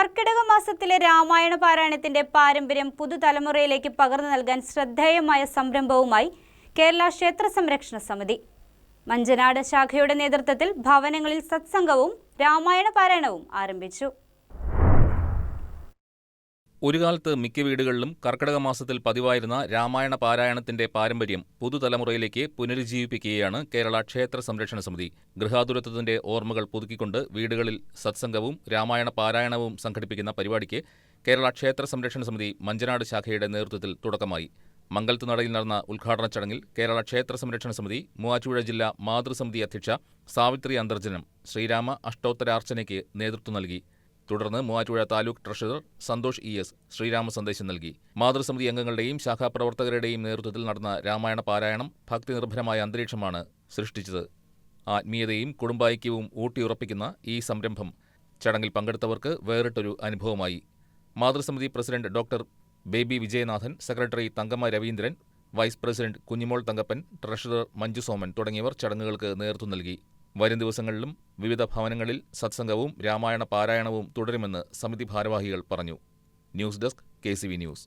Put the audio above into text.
കർക്കിടക മാസത്തിലെ രാമായണ പാരായണത്തിന്റെ പാരമ്പര്യം പുതുതലമുറയിലേക്ക് പകർന്നു നൽകാൻ ശ്രദ്ധേയമായ സംരംഭവുമായി കേരള ക്ഷേത്ര സംരക്ഷണ സമിതി. മഞ്ചനാട് ശാഖയുടെ നേതൃത്വത്തിൽ ഭവനങ്ങളിൽ സത്സംഗവും രാമായണ പാരായണവും ആരംഭിച്ചു. ഒരു കാലത്ത് മിക്ക വീടുകളിലും കർക്കിടക മാസത്തിൽ പതിവായിരുന്ന രാമായണ പാരായണത്തിന്റെ പാരമ്പര്യം പുതുതലമുറയിലേക്ക് പുനരുജ്ജീവിപ്പിക്കുകയാണ് കേരള ക്ഷേത്ര സംരക്ഷണ സമിതി. ഗൃഹാതുരത്വത്തിന്റെ ഓർമ്മകൾ പുതുക്കിക്കൊണ്ട് വീടുകളിൽ സത്സംഗവും രാമായണ പാരായണവും സംഘടിപ്പിക്കുന്ന പരിപാടിക്ക് കേരള ക്ഷേത്ര സംരക്ഷണ സമിതി മഞ്ചനാട് ശാഖയുടെ നേതൃത്വത്തിൽ തുടക്കമായി. മംഗലത്തുനടയിൽ നടന്ന ഉദ്ഘാടന ചടങ്ങിൽ കേരള ക്ഷേത്ര സംരക്ഷണ സമിതി മൂവാറ്റുപുഴ ജില്ലാ മാതൃസമിതി അധ്യക്ഷ സാവിത്രി അന്തർജനം ശ്രീരാമ അഷ്ടോത്തരാർച്ചനയ്ക്ക് നേതൃത്വം നൽകി. തുടർന്ന് മൂവാറ്റുപുഴ താലൂക്ക് ട്രഷറർ സന്തോഷ് ഇ.എസ്. ശ്രീരാമ സന്ദേശം നൽകി. മാതൃസമിതി അംഗങ്ങളുടെയും ശാഖാപ്രവർത്തകരുടെയും നേതൃത്വത്തിൽ നടന്ന രാമായണ പാരായണം ഭക്തിനിർഭരമായ അന്തരീക്ഷമാണ് സൃഷ്ടിച്ചത്. ആത്മീയതയും കുടുംബൈക്യവും ഊട്ടിയുറപ്പിക്കുന്ന ഈ സംരംഭം ചടങ്ങിൽ പങ്കെടുത്തവർക്ക് വേറിട്ടൊരു അനുഭവമായി. മാതൃസമിതി president doctor Baby Vijayanathan, secretary Thankamma Raveendran, vice president Kunjimol Thankappan, treasurer Manju Soman തുടങ്ങിയവർ ചടങ്ങുകൾക്ക് നേതൃത്വം നൽകി. വരും ദിവസങ്ങളിലും വിവിധ ഭവനങ്ങളിൽ സത്സംഗവും രാമായണ പാരായണവും തുടരുമെന്ന് സമിതി ഭാരവാഹികൾ പറഞ്ഞു. News desk KCV news.